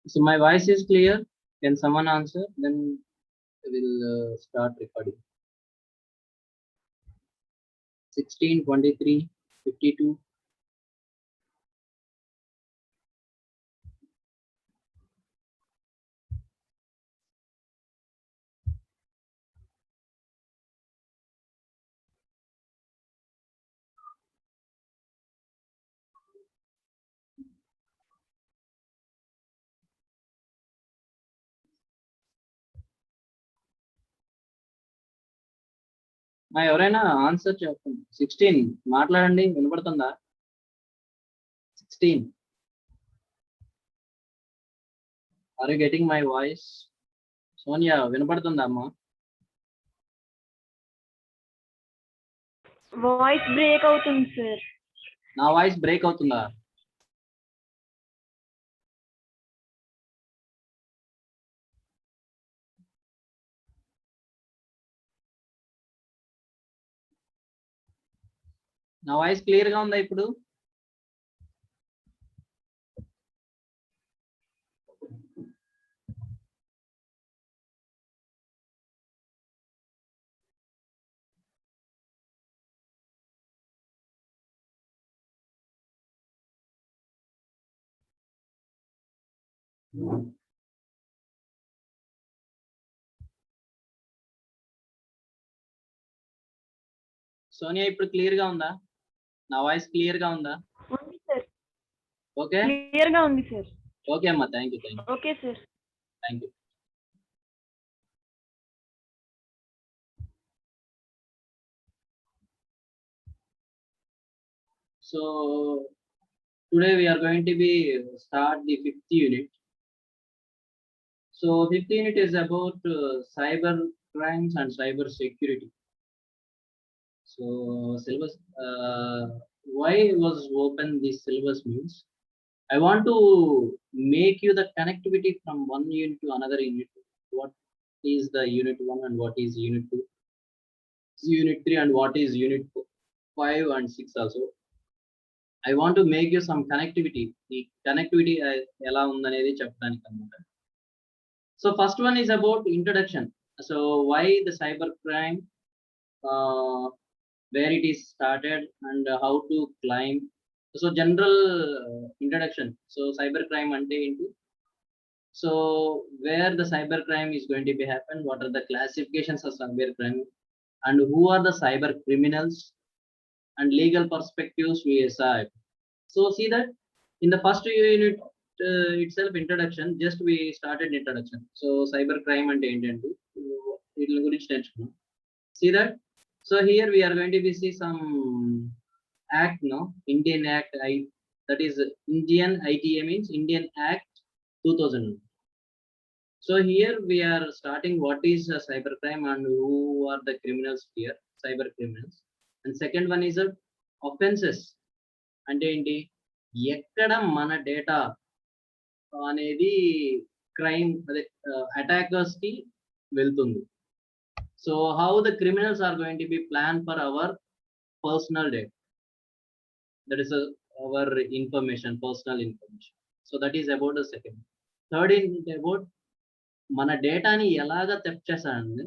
So my voice is clear. Can someone answer? Then we'll start recording. 16, 23, 52. మా ఎవరైనా answer చెప్పండి. 16 మాట్లాడండి, వినపడుతుందా? 16. Are you getting my voice? Sonia వినపడుతుందా అమ్మా? వాయిస్ బ్రేక్ అవుతుంది సార్. నా వాయిస్ బ్రేక్ అవుతుందా? నా వాయిస్ క్లియర్ గా ఉందా ఇప్పుడు? సోనియా ఇప్పుడు క్లియర్ గా ఉందా? నా వాయిస్ క్లియర్ గా ఉందా? ఉంది సార్. ఓకే, క్లియర్ గా ఉంది సార్. ఓకే అమ్మా, thank you. Okay sir. Thank you. So today we are going to be start the 5th unit. So 5th unit is about cyber crimes and cyber security. So syllabus, why was open this syllabus means I want to make you the connectivity from one unit to another unit. What is the unit 1 and what is unit 2, unit 3 and what is unit 5 and 6 also. I want to make you some connectivity. The connectivity ఎలా ఉందనేది చెప్పడానికి అన్నమాట. So first one is about introduction. So why the cyber crime, where it is started and how to climb. So general introduction. So cyber crime ante ఏంటి? So where the cyber crime is going to be happen, what are the classifications of cyber crime and who are the cyber criminals and legal perspectives we aside. So see that in the first unit itself introduction, just we started introduction. So cyber crime and ఏంటంటే వీటి గురించి నేర్చుకున్నాం. See that. So here we are going to be see some act, no, Indian Act, that is Indian ITA means Indian Act 2000. So here we are starting what is a cyber crime and who are the criminals here, cyber criminals. And second one is offenses. అంటే ఏంటి, ఎక్కడ మన data అనేది crime అదే attackers కి వెళ్తుంది. So how the criminals are going to be plan for our personal data, that is our information, personal information. So that is about the second. Third is about మన డేటాని ఎలాగా theft చేస్తారండి.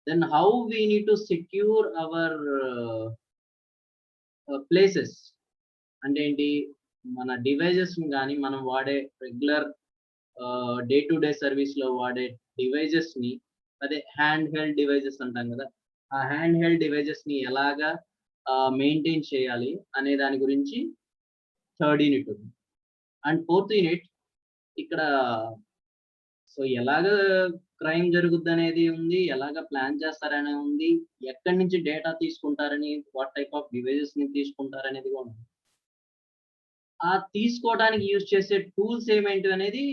Then how we need to secure our places. అంటే ఏంటి, మన devices కానీ మనం వాడే regular day to day service లో వాడే డివైజెస్ ని, అదే హ్యాండ్ హెల్డ్ డివైజెస్ అంటాం కదా, ఆ హ్యాండ్ హెల్డ్ డివైజెస్ ని ఎలాగా మెయింటైన్ చేయాలి అనే దాని గురించి థర్డ్ యూనిట్ ఉంది. అండ్ ఫోర్త్ యూనిట్ ఇక్కడ సో ఎలాగ క్రైమ్ జరుగుద్ది అనేది ఉంది, ఎలాగ ప్లాన్ చేస్తారనే ఉంది, ఎక్కడి నుంచి డేటా తీసుకుంటారని, వాట్ టైప్ ఆఫ్ డివైజెస్ ని తీసుకుంటారనేది కూడా ఉంది. ఆ తీసుకోవడానికి యూజ్ చేసే టూల్స్ ఏమేంటి అనేది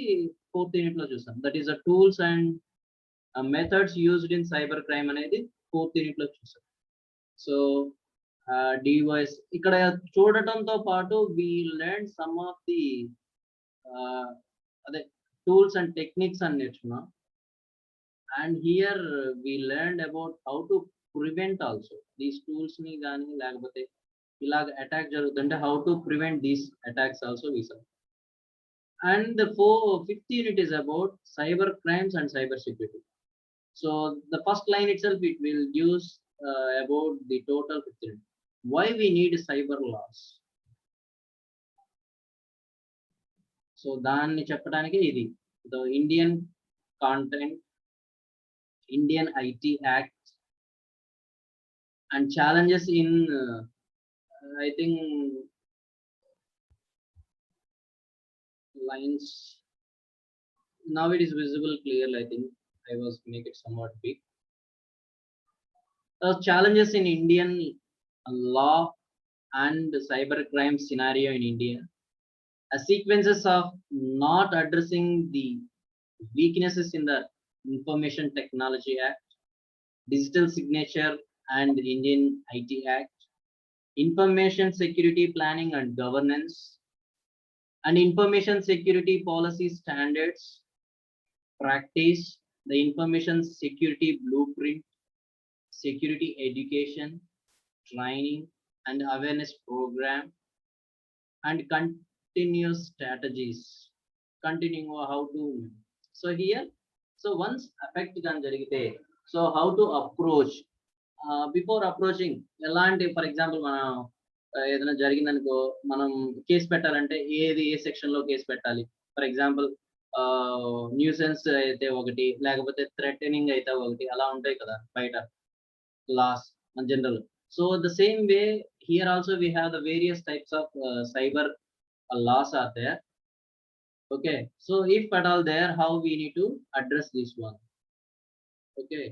ఫోర్త్ యూనిట్ లో చూసాం. That is the tools and methods used in cyber crime అనేది ఫోర్త్ యూనిట్ లో చూసాం. సో డివైస్ ఇక్కడ చూడటంతో పాటు we learn some of the అదే టూల్స్ అండ్ టెక్నిక్స్ అని నేర్చుకున్నాం. And here we learn about how to prevent also these tools ని కానీ, లేకపోతే ఇలాగ అటాక్ జరుగుతుంటే how to prevent these attacks also we some. And the fifth unit is about cyber crimes and cyber security. So the first line itself, it will use about the total fifth unit. Why we need cyber laws? So దాన్ని చెప్పడానికి ఇది the Indian content, Indian IT Act, and challenges in I think lines. Now it is visible clearly. I think I was make it somewhat big. Challenges in Indian law and cybercrime scenario in India. Sequences of not addressing the weaknesses in the Information Technology Act, Digital Signature and the Indian IT Act, Information Security Planning and Governance, and Information Security Policy Standards, Practice, the Information Security Blueprint, Security Education, Training and Awareness Program, and continuous strategies. Continuing how to. So here, so once affect gan jarigite, so how to approach. Before approaching, ఎలాంటి for example మనం ఏదైనా జరిగిందనుకో, మనం case పెట్టాలంటే ఏది ఏ section లో case పెట్టాలి. For example nuisance అయితే ఒకటి, లేకపోతే థ్రెటనింగ్ అయితే ఒకటి, అలా ఉంటాయి కదా బయట laws general. So the same way here also we have the various types of cyber laws are there. Okay, so if at all there, how we need to address this one? Okay,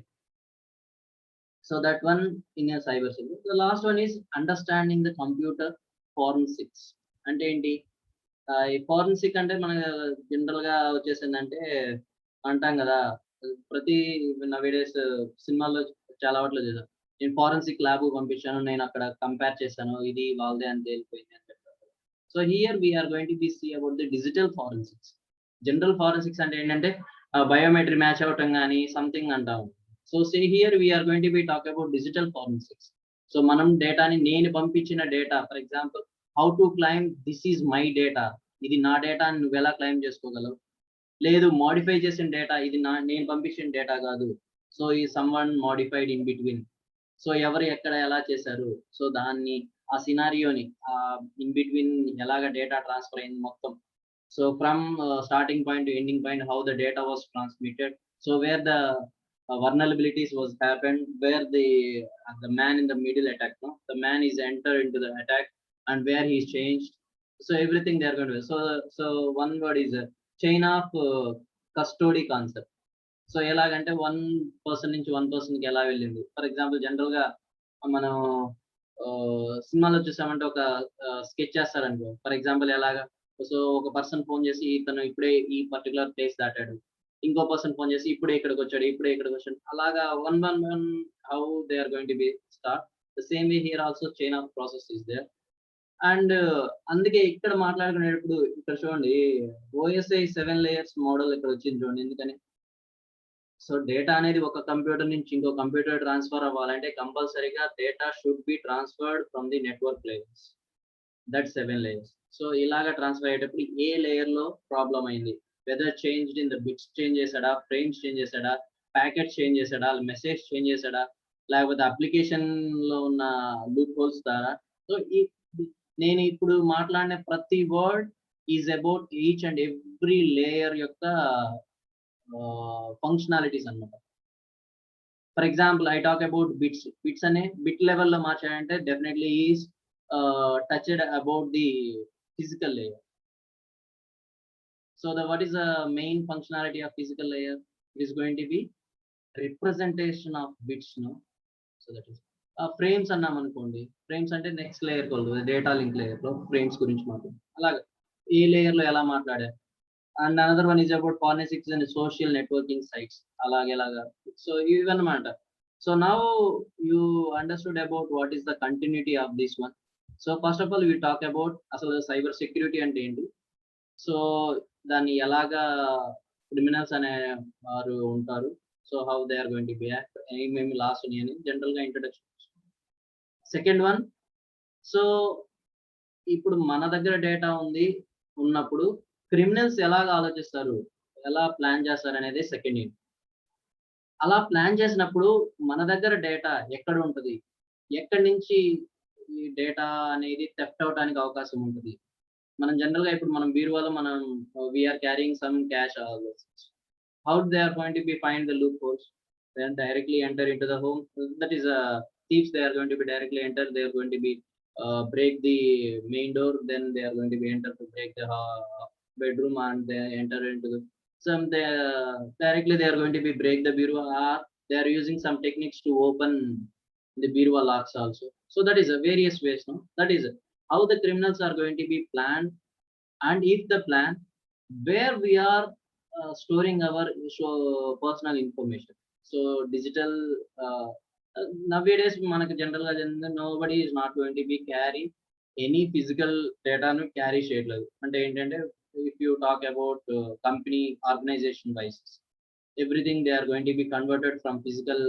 so that one in a cyber security. The last one is understanding the computer forensics. అంటే ఏంటి? ఈ forensic అంటే మన general గా వచ్చేసిందంటే అంటాం కదా, ప్రతి nowadays సినిమాల్లో చాలా వాటిలో చేశాను, నేను ఫారెన్సిక్ ల్యాబ్ పంపించాను, నేను అక్కడ కంపేర్ చేశాను, ఇది వాళ్ళదే అని తేలిపోయింది అని చెప్పారు. So here we are going to be see about the digital forensics. General forensics అంటే ఏంటంటే బయోమెట్రీ మ్యాచ్ అవటం కానీ సంథింగ్ అంటాము. So say here we are going to be talk about digital forensics. సో మనం డేటాని, నేను పంపించిన data, for example how to claim this is my data, ఇది నా డేటా అని నువ్వు ఎలా క్లైమ్ చేసుకోగలవు? లేదు మోడిఫై చేసిన డేటా, ఇది నేను పంపించిన డేటా కాదు, సో ఈ some one modified in between. So ఎవరు ఎక్కడ ఎలా చేశారు, సో దాన్ని ఆ సినారియోని ఇన్ బిట్వీన్ ఎలాగ డేటా ట్రాన్స్ఫర్ అయింది మొత్తం. So from starting point to ending point, how the data was transmitted, so where the vulnerabilities was happened, where the man in the middle attack, no, the man is enter into the attack and where he is changed. So everything they are going to. So one word is a chain of custody concept. So ఎలాగంటే one person నుంచి one person కి ఎలా వెళ్ళింది. For example general గా మనం సినిమాలో చూసామంటే ఒక స్కెచ్ చేస్తారనుకో, ఫర్ ఎగ్జాంపుల్ ఎలాగా, సో ఒక పర్సన్ ఫోన్ చేసి ఇతను ఇప్పుడే ఈ పర్టికులర్ ప్లేస్ దాటాడు, ఇంకో పర్సన్ ఫోన్ చేసి ఇప్పుడే ఇక్కడికి వచ్చాడు, ఇప్పుడే ఇక్కడికి వచ్చాడు, అలాగా one how they are going to be start. The same way here also chain of process is there. And అందుకే ఇక్కడ మాట్లాడుకునేటప్పుడు ఇక్కడ చూడండి, OSI 7 layers మోడల్ ఇక్కడ వచ్చింది చూడండి. ఎందుకని? సో డేటా అనేది ఒక కంప్యూటర్ నుంచి ఇంకో కంప్యూటర్ ట్రాన్స్ఫర్ అవ్వాలంటే కంపల్సరీగా data should be transferred from the network layers, that 7 layers. So ఇలాగా ట్రాన్స్ఫర్ అయ్యేటప్పుడు ఏ లేయర్ లో ప్రాబ్లం అయింది, whether changed in the bits change చేశాడా, ఫ్రేమ్స్ చేంజ్ చేశాడా, ప్యాకెట్ చేంజ్ చేశాడా, మెసేజ్ చేంజ్ చేశాడా, లేకపోతే అప్లికేషన్ లో ఉన్న లూప్ హోల్స్ ద్వారా. సో నేను ఇప్పుడు మాట్లాడిన ప్రతి word is about each and every layer యొక్క ఫంక్షనాలిటీస్ అన్నమాట. For example I talk about bits. Bits అనే బిట్ లెవెల్లో మార్చాడంటే definitely is touched about the physical layer. So what is the main functionality of physical layer? It is going to be representation of bits, no? So that is frames అన్నాం అనుకోండి, frames అంటే next layer కొలు data link layer లో frames గురించి మాట్లాడు, అలాగే ఏ layer లో ఎలా మాట్లాడారు. And another one is about forensics and social networking sites, అలాగేలాగా. సో ఇవన్నమాట. So now you understood about what is the continuity of this one. So first of all we talk about అసలు cyber security అంటే ఏంటి, so దాన్ని ఎలాగా criminals అనే వారు ఉంటారు, so how they are going to B act, ఏమేమి loss ఉన్నాయని జనరల్ గా ఇంట్రడక్షన్. సెకండ్ వన్, సో ఇప్పుడు మన దగ్గర డేటా ఉన్నప్పుడు క్రిమినల్స్ ఎలాగ ఆలోచిస్తారు, ఎలా ప్లాన్ చేస్తారు అనేది సెకండ్ ఏంటి. అలా ప్లాన్ చేసినప్పుడు మన దగ్గర డేటా ఎక్కడ ఉంటది? ఎక్కడి నుంచి ఈ డేటా అనేది థెఫ్ట్ అవ్వడానికి అవకాశం ఉంటది? మనం జనరల్‌గా ఇప్పుడు మనం బీరువాలో మనం we are carrying some cash how they are going to be find the loopholes, then directly enter into the home. That is thieves, they are going to be directly enter, they are going to be break the main door, then they are going to be enter to break the bedroom and they enter into the some they directly they are going to be break the bureau, or they are using some techniques to open the bureau locks also. So that is a various ways, no, that is how the criminals are going to be planned. And if the plan where we are storing our personal information, so digital uh, nowadays మనకు general గా nobody is not going to be carry any physical data ను carry చేయట్లేదు. అంటే ఏంటంటే if you talk about company organization wise, everything they are going to be converted from physical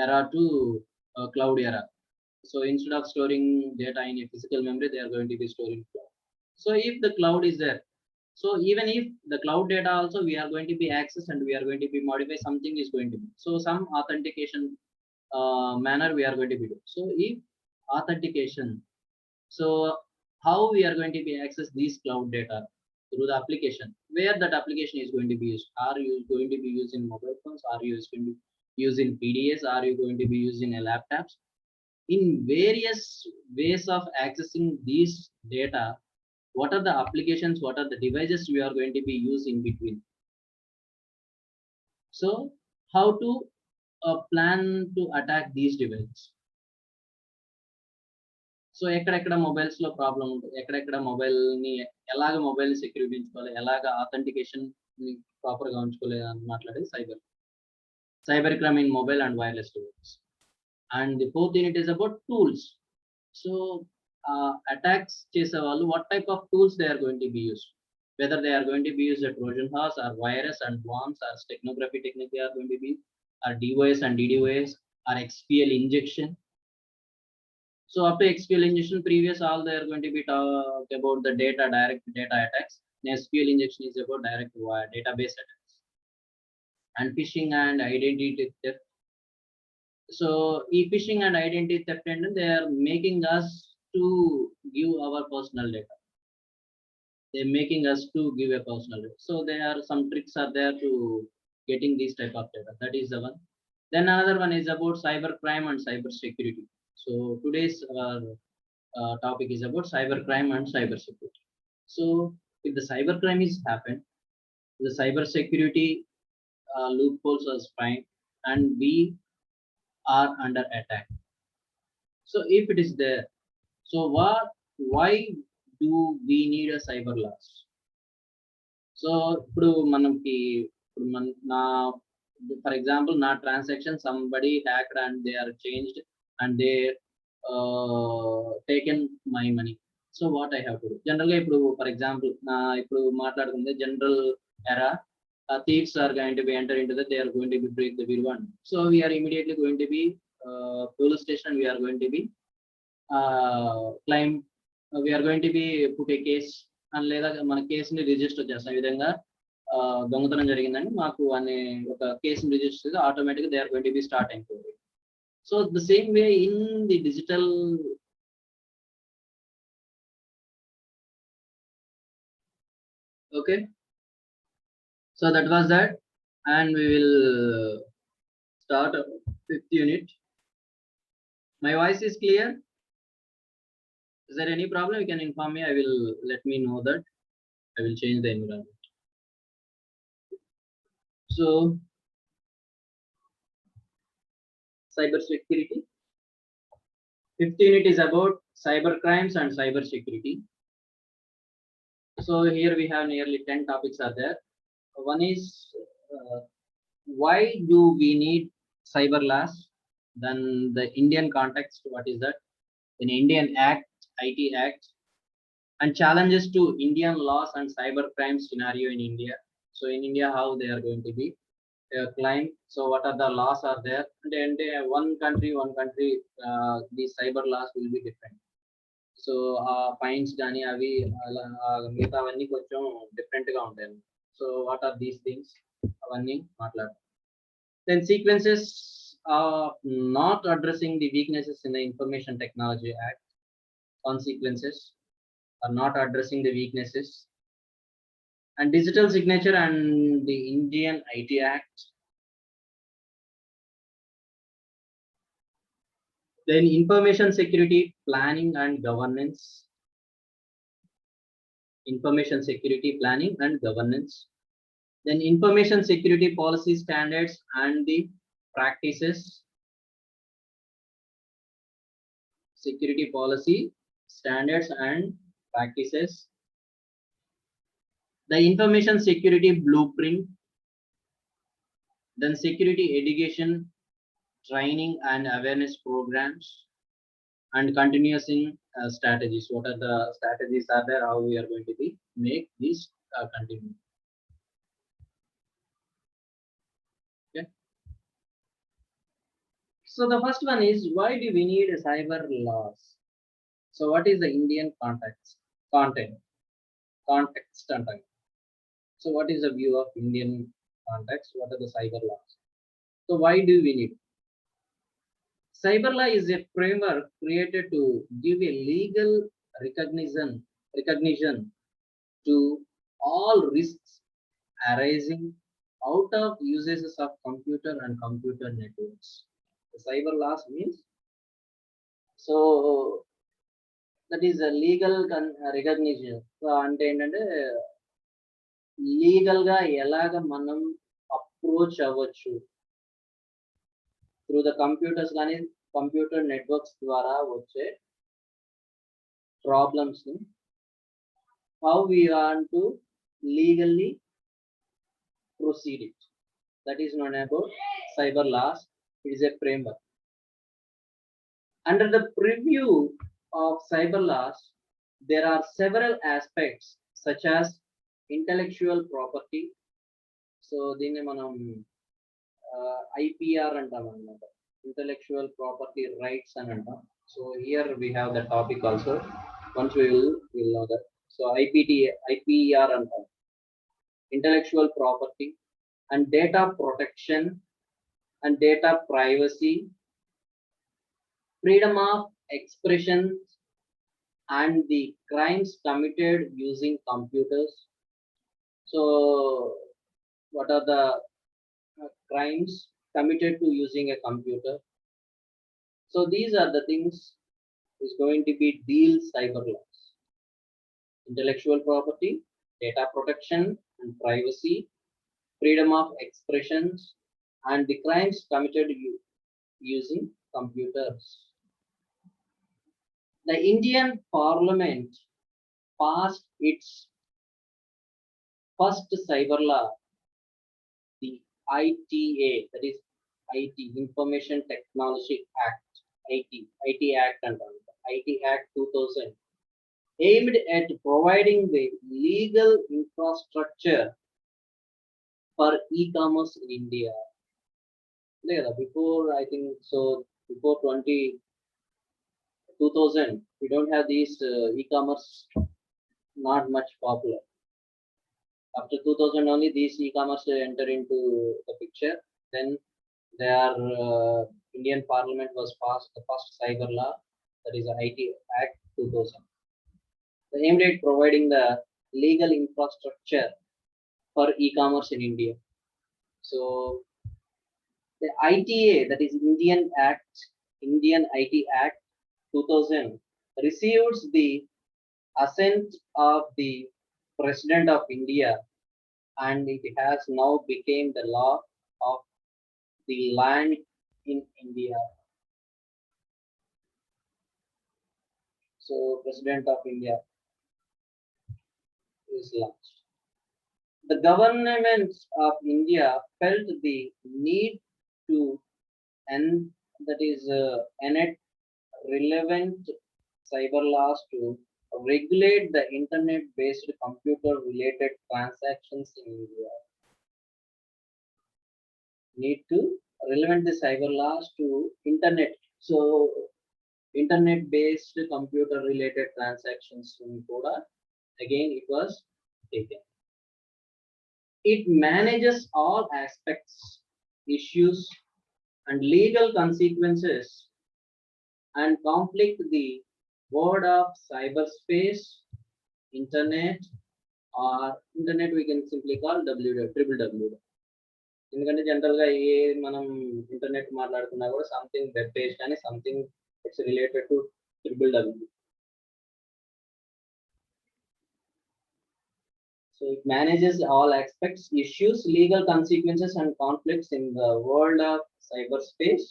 era to cloud era. So instead of storing data in a physical memory, they are going to be storing cloud. So if the cloud is there, so even if the cloud data also we are going to be accessed and we are going to be modify, something is going to be, so some authentication manner we are going to be do. So if authentication, so how we are going to be access these cloud data through the application, where that application is going to be used. Are you going to be using mobile phones? Are you going to be using PDS? Are you going to be using a laptops? In various ways of accessing these data, what are the applications, what are the devices we are going to be using between. So how to plan to attack these devices. So ఎక్కడెక్కడ mobiles లో problem ఉంటుంది, ఎక్కడెక్కడ mobile ని ఎలాగ mobile security ఉంచుకోవాలి, ఎలాగ authentication ని proper గా ఉంచుకోవాలి అని మాట్లాడేది cyber crime in mobile and wireless devices. And the fourth unit is about tools. So attacks చేసే వాళ్ళు what type of tools they are going to be used, whether they are going to be used a Trojan horse or virus and worms or steganography technique they are going to be, or DOS and DDoS or XPL injection. So up to XPL injection, previous all they are going to be talk about the direct data attacks. SQL injection is about direct database attacks. And phishing and identity theft. So phishing and identity theft, and they are making us to give our personal data. They're making us to give a personal data. So there are some tricks are there to getting this type of data. That is the one. Then another one is about cyber crime and cyber security. So today's topic is about cyber crime and cyber security. So if the cyber crime is happened, the cyber security loopholes are fine and we are under attack. So if it is there, so why do we need a cyber laws? So ఇప్పుడు మనకి నా for example నా transaction somebody hacked and they are changed and they taken my money. So what I have to do? Generally ఇప్పుడు for example నా ఇప్పుడు మాట్లాడుకుంటే general era, thieves are going to be enter into that, they are going to be break the bill one. So we are immediately going to be police station, we are going to be claim, we are going to be put a case అని లేదా మన కేసుని register చేస్తాం. ఈ విధంగా దొంగతనం జరిగిందని మాకు అనే ఒక కేసుని రిజిస్టర్ చేసి ఆటోమేటిక్గా they are going to be start అయిపోయింది. So the same way in the digital okay. So that was that, and we will start fifth unit. My voice is clear? Is there any problem? You can inform me. I will let me know that. I will change the environment. So cyber security. Fifth unit is about cyber crimes and cyber security. So here we have nearly 10 topics are there. One is why do we need cyber laws? Then the Indian context, what is that? An Indian Act, IT Act, and challenges to Indian laws and cyber crime scenario in India. So in India, how they are going to be claimed. So what are the laws are there? And then one country, these cyber laws will be different. So ఆ points కానీ అవి అలా మిగతావన్నీ కొంచెం డిఫరెంట్గా ఉంటాయి. So what are these things అవన్నీ మాట్లాడతాం. Then sequences are not addressing the weaknesses in the Information Technology Act. Consequences are not addressing the weaknesses. And digital signature and the Indian IT Act. Then information security planning and governance. Information security planning and governance. Then information security policy standards and the practices. Security policy standards and practices. The information security blueprint. Then security education, training and awareness programs, and continuous in strategies. What are the strategies are there? How we are going to be make this continue? Okay. So the first one is, why do we need cyber laws? So what is the Indian context? Context and time. So what is the view of Indian context? What are the cyber laws? So why do we need? Cyber law is a framework created to give a legal recognition to all risks arising out of uses of computer and computer networks. The cyber laws means, so that is a legal recognition. So అంటే ఏంటంటే legal గా ఎలాగ మనం approach అవ్వచ్చు through the computers కానీ computer networks ద్వారా వచ్చే problems ని how we want to legally proceed it. That is known about cyber laws. It is a framework. Under the preview of cyber laws, there are several aspects such as intellectual property. So దీన్ని మనం IPR అంటాం అన్నమాట, intellectual property rights అని అంటాం. So here we have the topic also. Once we will know that. So IPR అంటాం, intellectual property and data protection and data privacy, freedom of expression and the crimes committed using computers. So what are the crimes committed to using a computer? So these are the things is going to be deal cyber laws: intellectual property, data protection and privacy, freedom of expressions and the crimes committed using computers. The Indian Parliament passed its first cyber law, the ITA, that is IT, Information Technology Act, IT Act and IT Act 2000, aimed at providing the legal infrastructure for e-commerce in India. Before, I think so, before 2000, we don't have these e-commerce, not much popular. After 2000 only these e-commerce enter into the picture. Then their Indian Parliament was passed the first cyber law, that is the IT Act 2000. They aimed at providing the legal infrastructure for e-commerce in India. So the ITA, that is Indian IT Act 2000, receives the assent of the President of India, and it has now become the law of the land in India. So President of India is launched. The government of India felt the need to enact relevant cyber laws to regulate the internet-based computer-related transactions in India. Need to relevant the cyber laws to internet. So internet based computer related transactions kuda again it was taken. It manages all aspects, issues and legal consequences and conflict the world of cyberspace, internet, or internet we can simply call www. ఎందుకంటే general గా ఏ మనం internet మాట్లాడుతున్నా కూడా something web page కానీ something it's related to www. So it manages all aspects, issues, legal consequences and conflicts in the world of cyberspace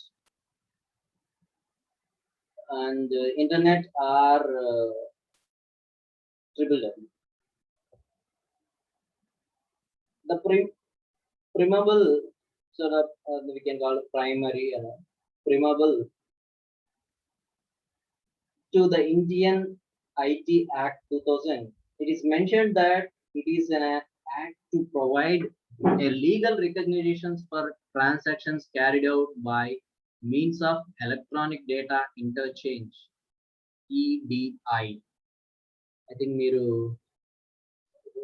and internet or www. The primable sort of we can call it primary primable to the Indian IT Act 2000. It is mentioned that it is an act to provide a legal recognitions for transactions carried out by means of electronic data interchange, EDI. I think మీరు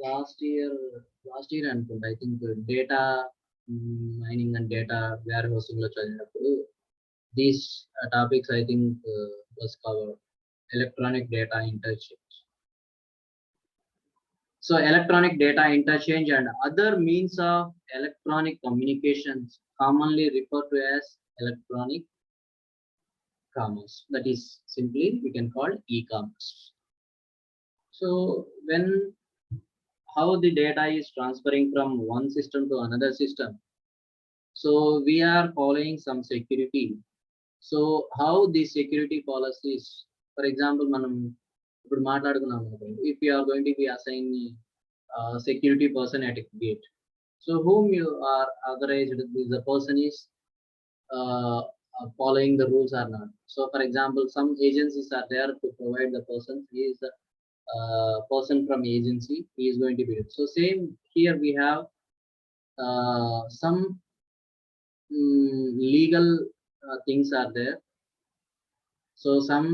last year అనుకుంటా I think data mining and data warehousing లో చదివినప్పుడు these topics I think was covered, electronic data interchange. So electronic data interchange and other means of electronic communications commonly referred to as electronic commerce, that is simply we can call e-commerce. So when how the data is transferring from one system to another system, so we are following some security. So how the security policies, for example మనం ఇప్పుడు మాట్లాడుకున్నాం అనుకోండి, if you are going to be assigned security person at a gate, so whom you are authorized, the person is following the rules or not. So for example, some agencies are there to provide the person, he is the person from agency, he is going to be it. So same here we have some legal things are there. So some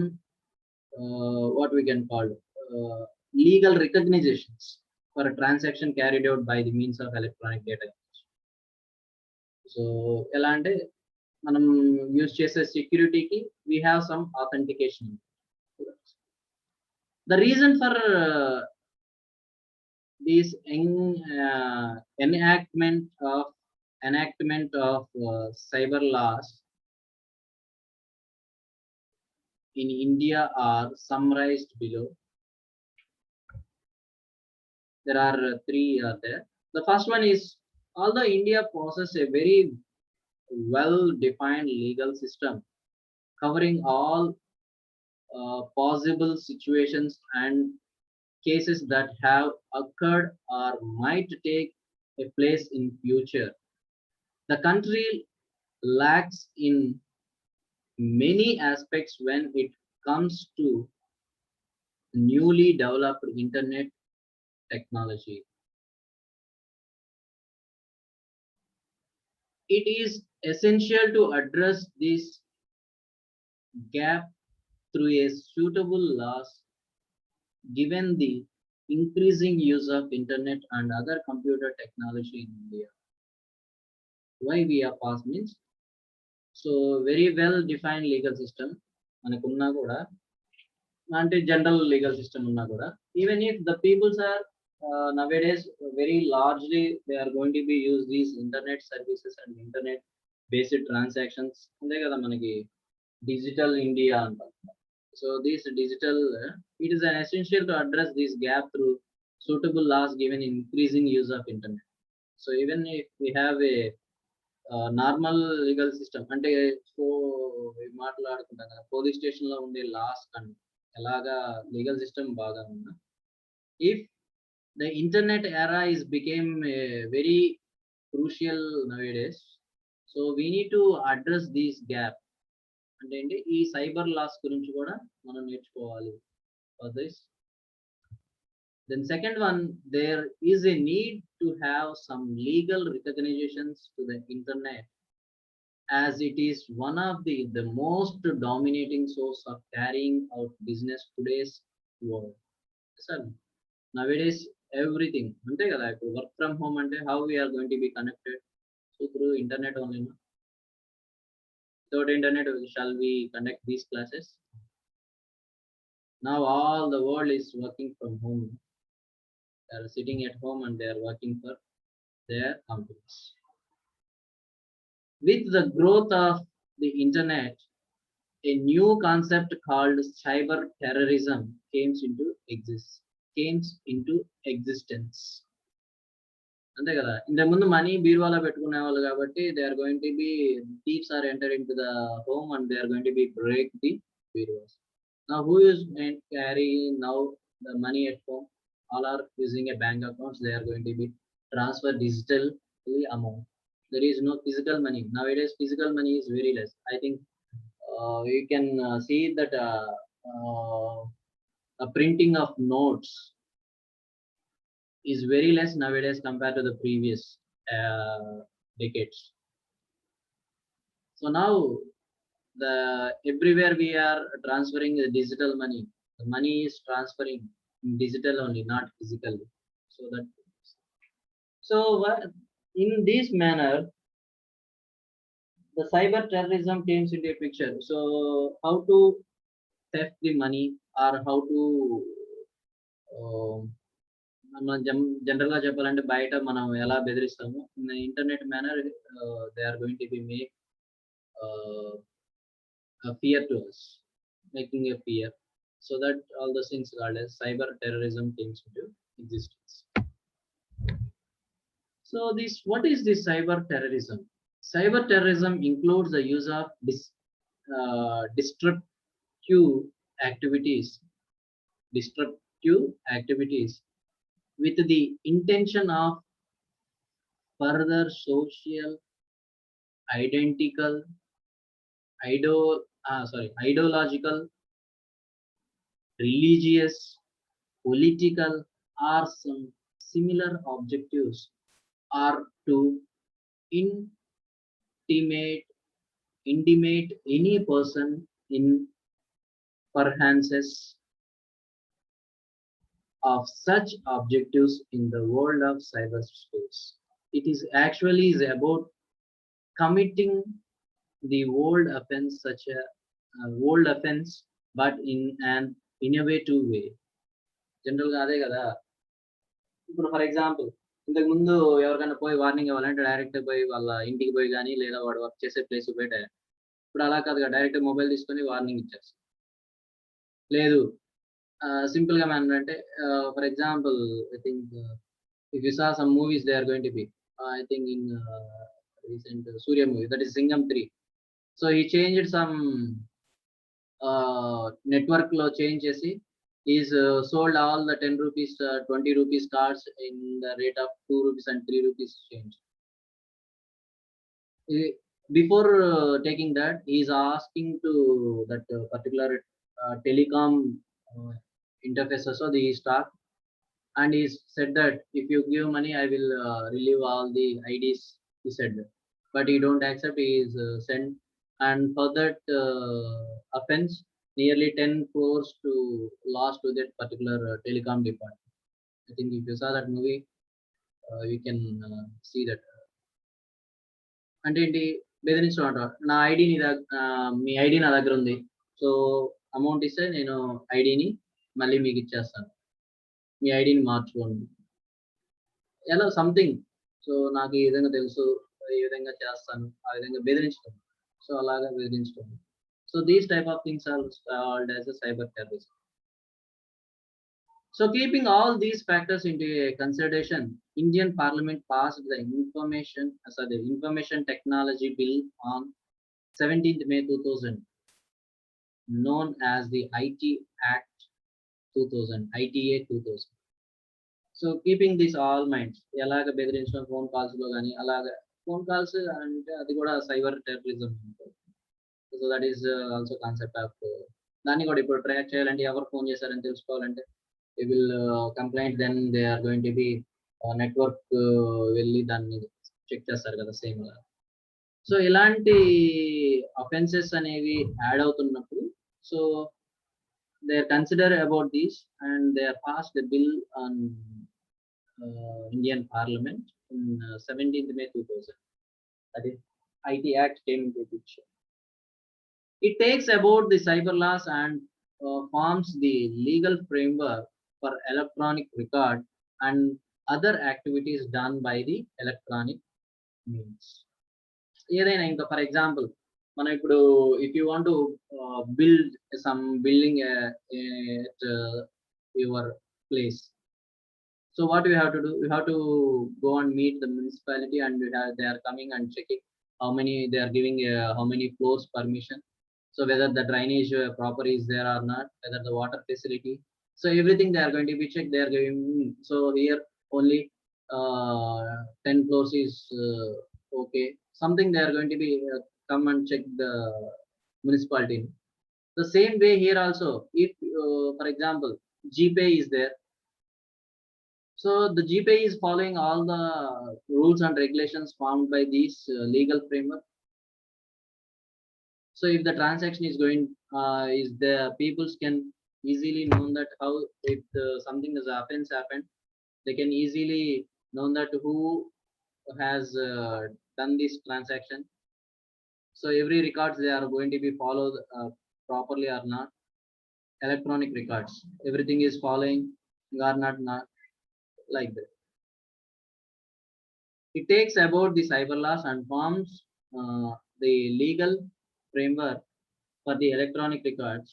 what we can call legal recognitions for a transaction carried out by the means of electronic data. So ఎలా అంటే మనం use చేసే సెక్యూరిటీకి we have some authentication. The reason for this enactment of cyber laws in India are summarized below. There are three there. The first one is, although India possesses a very well-defined legal system covering all possible situations and cases that have occurred or might take a place in future, the country lacks in many aspects when it comes to newly developed internet technology. It is essential to address this gap through a suitable laws, given the increasing use of internet and other computer technology in India. Why we are past means, so very well defined legal system manakunna kuda ante general legal system unna kuda, even if the peoples are nowadays very largely they are going to be use these internet services and internet based transactions ante kada manaki digital India antam. So this digital it is an essential to address this gap through suitable laws given increasing use of internet. So even if we have a normal legal system అంటే so మాట్లాడుకుంటాం కదా police station లో ఉండే loss కానీ ఎలాగా legal system బాగా ఉన్నా, if the internet ఎరా is became very crucial nowadays, so we need to address these gap. అంటే ఏంటి, ఈ సైబర్ లాస్ గురించి కూడా మనం నేర్చుకోవాలి for this. Then second one, there is a need to have some legal recognitions to the internet as it is one of the most dominating source of carrying out business today's world. Sir, nowadays everything ante kada ఇప్పుడు work from home ante how we are going to be connected, so through internet only, no? Without internet shall we conduct these classes? Now all the world is working from home. They are sitting at home and they are working for their companies. With the growth of the internet, a new concept called cyber terrorism came into existence. అంతే కదా, ఇంతకుముందు money బీరువాలో పెట్టుకునే వాళ్ళు కాబట్టి they are going to be thieves are enter in to the home and they are going to be break the బీరువాస్. Now who is carrying now the money at home? All are using a bank accounts. They are going to be transfer digitally amount. There is no physical money nowadays. Physical money is very less. I think we can see that a printing of notes is very less nowadays compared to the previous decades. So now the everywhere we are transferring the digital money. The money is transferring in digital only, not physically. So in this manner, the cyber terrorism comes into a picture. So how to theft the money, or how to general గా చెప్పాలంటే బయట మనం ఎలా బెదిరిస్తాము, in internet manner they are going to be make a fear to us, making a fear, so that all those things called as cyber terrorism comes into existence. So this, what is this cyber terrorism? Cyber terrorism includes the use of destructive activities with the intention of further social, ideological, religious, political, or some similar objectives, or to intimate any person in furtherance of such objectives in the world of cyberspace. It is actually about committing the old offense, such a old offense, but in an innovative way. General గా అదే కదా, ఇప్పుడు for example ఇంతకు ముందు ఎవరికైనా పోయి warning ఇవ్వాలంటే direct పోయి వాళ్ళ ఇంటికి పోయి కానీ, లేదా వాడు వర్క్ చేసే ప్లేస్ పోయి ఇప్పుడు అలా కాదుగా, డైరెక్ట్ మొబైల్ తీసుకొని వార్నింగ్ ఇచ్చేస్తాం. లేదు, సింపుల్ గా ఏంటంటే for example I think if you saw some movies, they are going to be I think in recent Surya movie, that is Singam 3. So ఈ చేంజ్డ్ సమ్ నెట్వర్క్ లో చేంజ్ చేసి is sold all the 10 rupees 20 rupees cards in the rate of 2 rupees and 3 rupees change. Before taking that, he is asking to that particular telecom interfaces of the stock, and he said that if you give money, I will relieve all the IDs, he said that. But he don't accept. He is sent, and for that offense nearly 10 crores to lost to that particular telecom department. I think if you saw that movie, you can see that. అంటే ఏంటి, బెదిరించడం అంట, నా ID మీ ID నా దగ్గర ఉంది, so amount ఇస్తే నేను ఐడిని మళ్ళీ మీకు ఇచ్చేస్తాను, మీ ఐడిని మార్చుకోండి, ఎలా సంథింగ్. సో నాకు ఈ విధంగా తెలుసు, ఈ విధంగా చేస్తాను, ఆ విధంగా బెదిరించడం. సో అలాగా బెదిరించడం. So these type of things are called as a cyber terrorism. So keeping all these factors into a consideration, Indian Parliament passed the Information Technology Bill on 17th May 2000, known as the IT Act 2000, ITA 2000. So keeping this all minds, ఎలాగ బెదిరించడం phone calls లో కానీ, అలాగ phone calls అంటే అది కూడా cyber terrorism. So that is also concept of దాన్ని కూడా ఇప్పుడు ట్రాక్ చేయాలంటే, ఎవరు ఫోన్ చేశారని తెలుసుకోవాలంటే they will complaint, then they are going to be network వెళ్ళి దాన్ని చెక్ చేస్తారు కదా, సేమ్. సో ఇలాంటి అఫెన్సెస్ అనేవి యాడ్ అవుతున్నప్పుడు so they are consider about these and they are pass the bill on Indian parliament in 17th May 2000. That is IT Act came into picture. It takes about the cyber laws and forms the legal framework for electronic record and other activities done by the electronic means. ఏదైనా ఇంకా for example మనం ఇప్పుడు if you want to build some building at your place, so what you have to do, you have to go and meet the municipality and they are coming and checking how many they are giving, how many floors permission, so whether the drainage proper is there or not, whether the water facility, so everything they are going to be checked. They are giving, so here only 10 floors is okay, something they are going to be come and check the municipality. The same way here also, if for example GPay is there, so the GPay is following all the rules and regulations formed by these legal framework. So if the transaction is going, is the peoples can easily know that how, if something is offense happened, they can easily know that who has done this transaction. So every records they are going to be followed properly or not. Electronic records, everything is following or not like that. It takes about the cyber laws and forms the legal framework for the electronic records.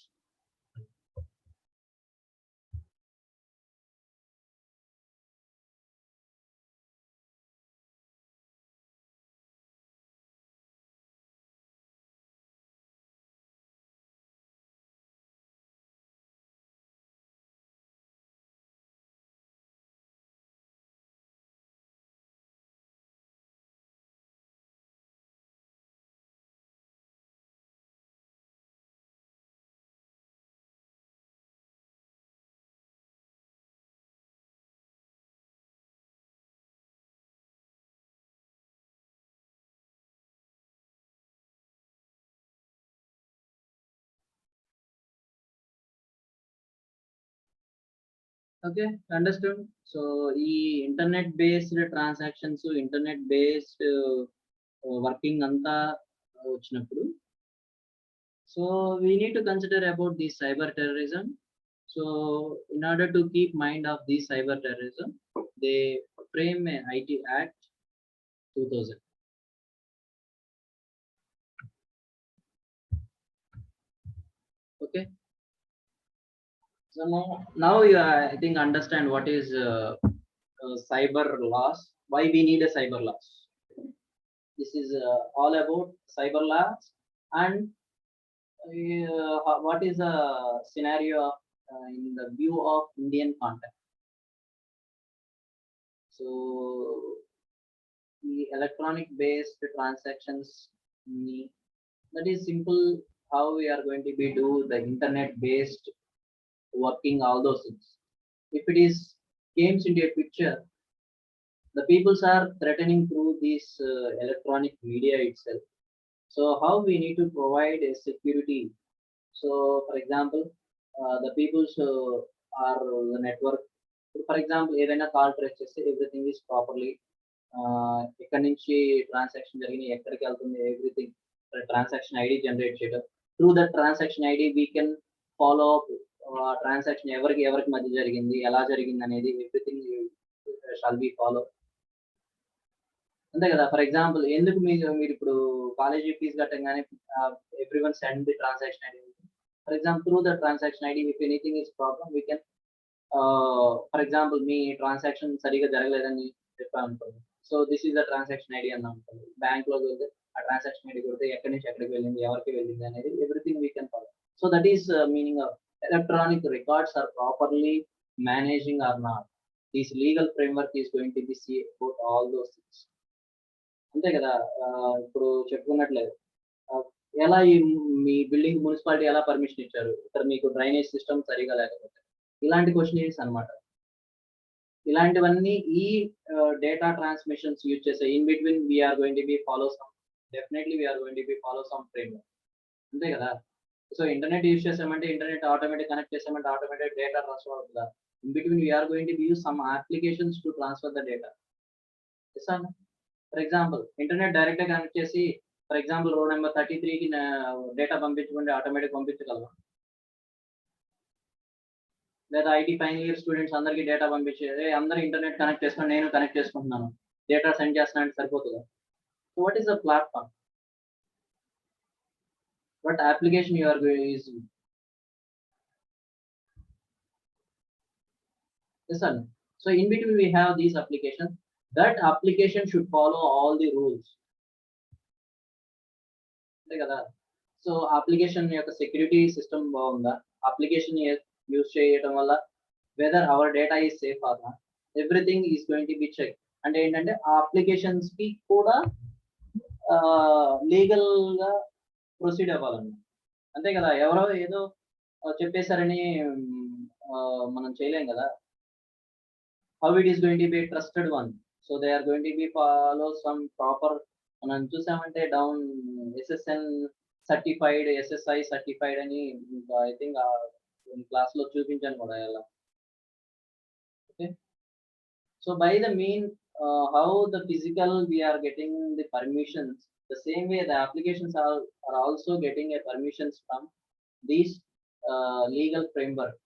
Okay, understood. So ఈ internet based transactions, internet based working అంతా వచ్చినప్పుడు, so we need to consider about the cyber terrorism. So in order to keep mind of the cyber terrorism, they frame a IT Act 2000. Okay, so now you I think understand what is cyber laws, why we need a cyber laws. This is all about cyber laws and what is the scenario in the view of Indian context. So the electronic based transactions, that is simple how we are going to be do the internet based working, all those things. If it is comes into a picture, the peoples are threatening through this electronic media itself. So how we need to provide a security. So for example, the peoples are the network. For example, ఏదైనా call trace చేస్తే everything is properly, ఎక్కడి నుంచి transaction జరిగింది, ఎక్కడికి వెళ్తుంది, everything transaction ID generate చేయడం. Through that transaction ID we can follow up transaction ఎవరికి మధ్య జరిగింది, ఎలా జరిగింది అనేది ఎవ్రీథింగ్ షాల్ బి ఫాలో. అంతే కదా. ఫర్ ఎగ్జాంపుల్ ఎందుకు మీరు ఇప్పుడు కాలేజీ ఫీజు కట్టంగానే everyone send the transaction ID. For example through the transaction ID if anything is problem we can, for example మీ ట్రాన్సాక్షన్ సరిగా జరగలేదని చెప్పాలనుకోండి, so this is the transaction ID అని అనుకోండి. బ్యాంక్ లోకి వెళ్తే ఆ ట్రాన్సాక్షన్ ఐడి కొడితే ఎక్కడి నుంచి ఎక్కడికి వెళ్ళింది, ఎవరికి వెళ్ళింది అనేది everything we can follow. So that is meaning of electronic records are properly managing or not. This legal framework is going to be see about all those things. అంతే కదా. ఇప్పుడు చెప్పుకున్నట్లేదు ఎలా మీ బిల్డింగ్ మున్సిపాలిటీ ఎలా పర్మిషన్ ఇచ్చారు, ఇక్కడ మీకు drainage system సరిగా లేకపోతే, ఇలాంటి క్వశ్చన్స్ అన్నమాట. ఇలాంటివన్నీ ఈ డేటా ట్రాన్స్మిషన్స్ యూజ్ చేసే in between we are going to be follow some definitely we are going to be follow some framework. అంతే కదా. సో ఇంటర్నెట్ యూస్ చేసామంటే ఇంటర్నెట్ ఆటోమేటిక్ కనెక్ట్ చేసామంటే ఆటోమేటిక్ డేటా ట్రాన్స్ఫర్ అవుతుందా. In between we are going to use some applications to transfer the data. For example internet direct గా connect చేసి for example row number 33కి data పంపించుకుంటే automatic పంపించగలవా. లేదా IT final year students అందరికి data పంపించేది అందరూ ఇంటర్నెట్ కనెక్ట్ చేసుకుని నేను కనెక్ట్ చేసుకుంటున్నాను డేటా సెండ్ చేస్తున్నాను సరిపోతుందా. So what is the platform, what application you are using. Yes sir. So in between we have these applications. That application should follow all the rules. అంతే కదా. So application యొక్క security system బాగుందా, application use చేయడం వల్ల whether our data is safe or not, everything is going to be check. అంటే ఏంటంటే ఆ applications కి కూడా లీగల్ గా ప్రొసీడ్ అవ్వాలన్నమాట. అంతే కదా. ఎవరో ఏదో చెప్పేశారని మనం చేయలేం కదా. How it is going to be trusted one. So they are going to be follow some proper. మనం చూసామంటే down SSN certified, SSI certified అని ఐ థింక్ క్లాస్ లో చూపించాను కూడా ఎలా. Okay. So by the mean how the physical we are getting the permissions, the same way the applications are also getting a permissions from these legal framework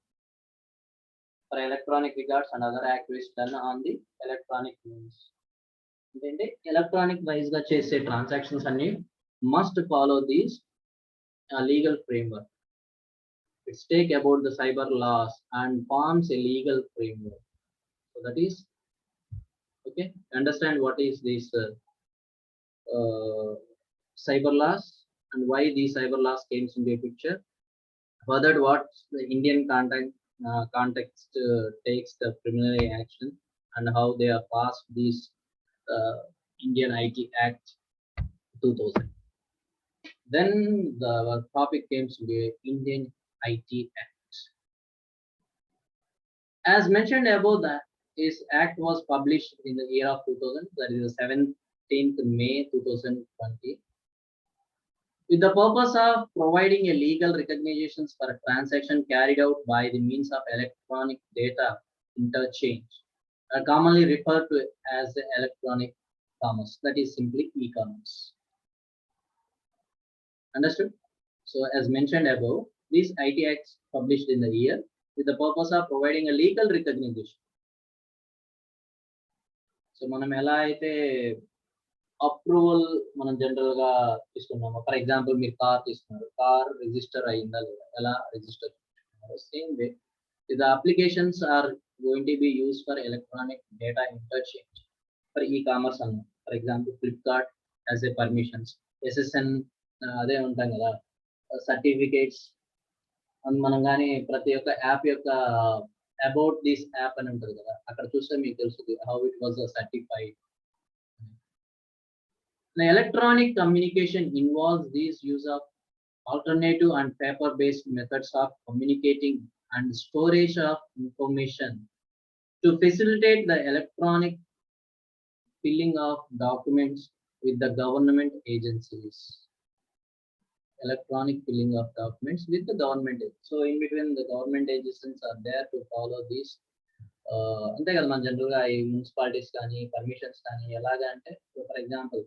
for electronic records and other activities done on the electronic means. అంటే electronic wise గా చేసే transactions అన్ని must follow these legal framework. It's take about the cyber laws and forms a legal framework. So that is okay. Understand what is this cyber laws and why these cyber laws came into a picture. Further, what the Indian context takes the preliminary action and how they are passed these Indian IT Act 2000. Then the topic came to the Indian IT Act. As mentioned above, that this act was published in the year of 2000, that is the 17th May 2020, with the purpose of providing a legal recognitions for a transaction carried out by the means of electronic data interchange, commonly referred to as the electronic commerce, that is simply e-commerce. Understood? So as mentioned above, these IT acts published in the year with the purpose of providing a legal recognition. So మనం ఎలా అయితే approval మనం general గా తీసుకున్నాము, for example మీరు car తీసుకున్నారు, car register అయిందా లేదా, ఎలా register. Same way the applications are going to be use for electronic data interchange for e commerce అన్న. For example Flipkart as a permissions, SSN అదే ఉంటాం కదా సర్టిఫికేట్స్. మనం కానీ ప్రతి ఒక్క యాప్ యొక్క అబౌట్ దిస్ యాప్ అని ఉంటుంది కదా, అక్కడ చూస్తే మీకు తెలుస్తుంది how it was certified. The electronic communication involves this use of alternative and paper-based methods of communicating and storage of information to facilitate the electronic filling of documents with the government agencies. Electronic filling of documents with the government. So in between the government agencies are there to follow this. అంతే కదా. మన జనరల్గా ఈ municipalities కానీ permissions కానీ ఎలాగా అంటే for example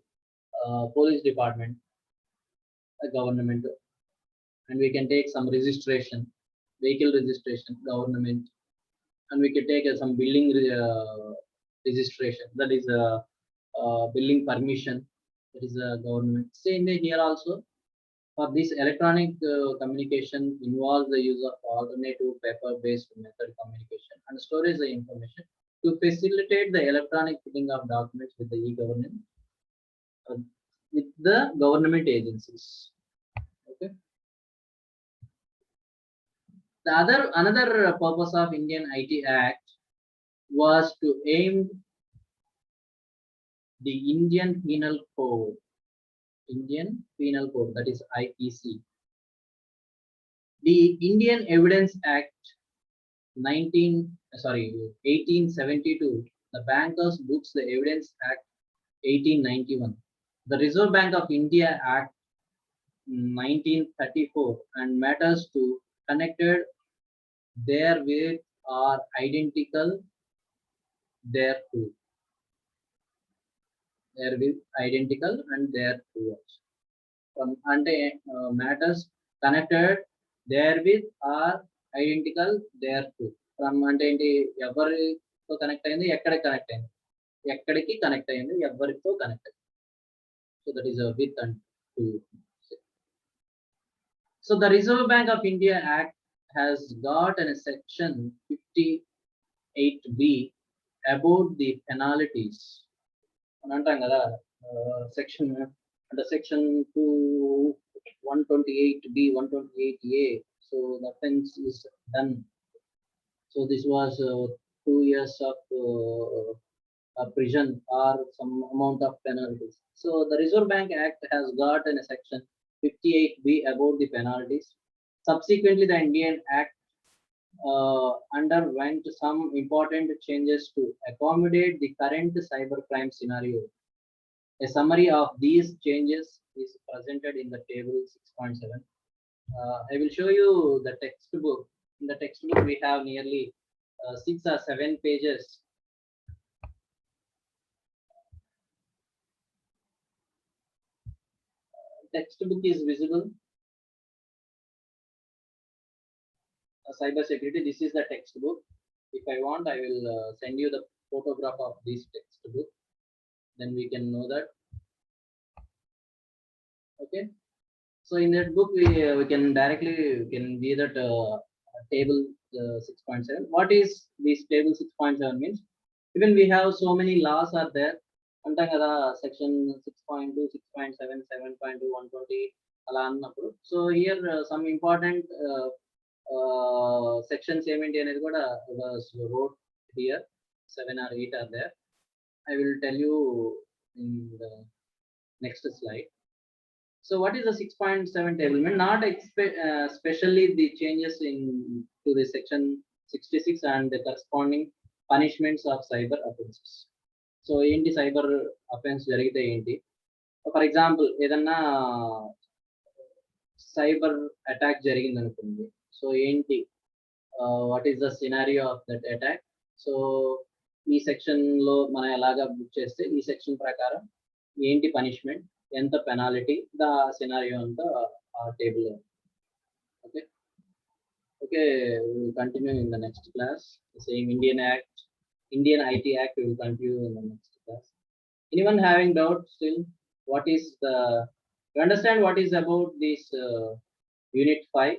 police department, government, and we can take some registration, vehicle registration, government, and we can take some building registration, that is building permission, that is government. Same way here also, for this electronic communication involves the use of alternative paper-based method communication and storage the information to facilitate the electronic filling of documents with the e-government. With the government agencies. Okay. Another purpose of Indian IT Act was to aim the Indian Penal Code, that is IPC. The Indian Evidence Act 1872, the Bankers Books, the Evidence Act 1891. The Reserve Bank of India Act 1934 and matters to connected therewith are identical thereto. Therewith identical and thereto. Ante matters connected therewith are identical thereto. From అంటే ఏంటి ఎవరితో connect అయింది ఎక్కడికి connect అయింది ఎక్కడికి connect అయింది ఎవరితో connect అయింది. So that is a with and to. So the Reserve Bank of India Act has got a section 58B about the penalties. అని అంటాం కదా సెక్షన్ అంటే section 128B 128A. So the offense is done. So this was 2 years of prison or some amount of penalties. So the Reserve Bank Act has got a section 58B about the penalties. Subsequently, the Indian Act underwent some important changes to accommodate the current cybercrime scenario. A summary of these changes is presented in the table 6.7. I will show you the textbook. In the textbook, we have nearly 6 or 7 pages. Textbook is visible. Cyber security. This is the textbook. If I want, I will send you the photograph of this textbook. Then we can know that. Okay. So in that book, we can directly view that table 6.7. What is this table 6.7 means? Even we have so many laws are there. అంటాం కదా section 6.2 6.7 7.2 120 అలా అన్నప్పుడు so here some important sections ఏమిటి అనేది కూడా wrote here 7 or 8 are there. I will tell you in the next slide. So what is the 6.7 table? Not especially the changes in to the section 66 and the corresponding punishments of cyber offenses. So ఏంటి cyber offence జరిగితే ఏంటి for example ఏదన్నా cyber attack జరిగింది అనుకోండి so ఏంటి what is the scenario of that attack so ఈ section లో మనం ఎలాగా బుక్ చేస్తే ఈ సెక్షన్ ప్రకారం ఏంటి పనిష్మెంట్ ఎంత పెనాలిటీ ద సినారియో అంతా ఆ టేబుల్ లో okay okay will continue in the next class same Indian IT Act will continue in the next class. Anyone having doubt still? What is the, you understand what is about this unit 5?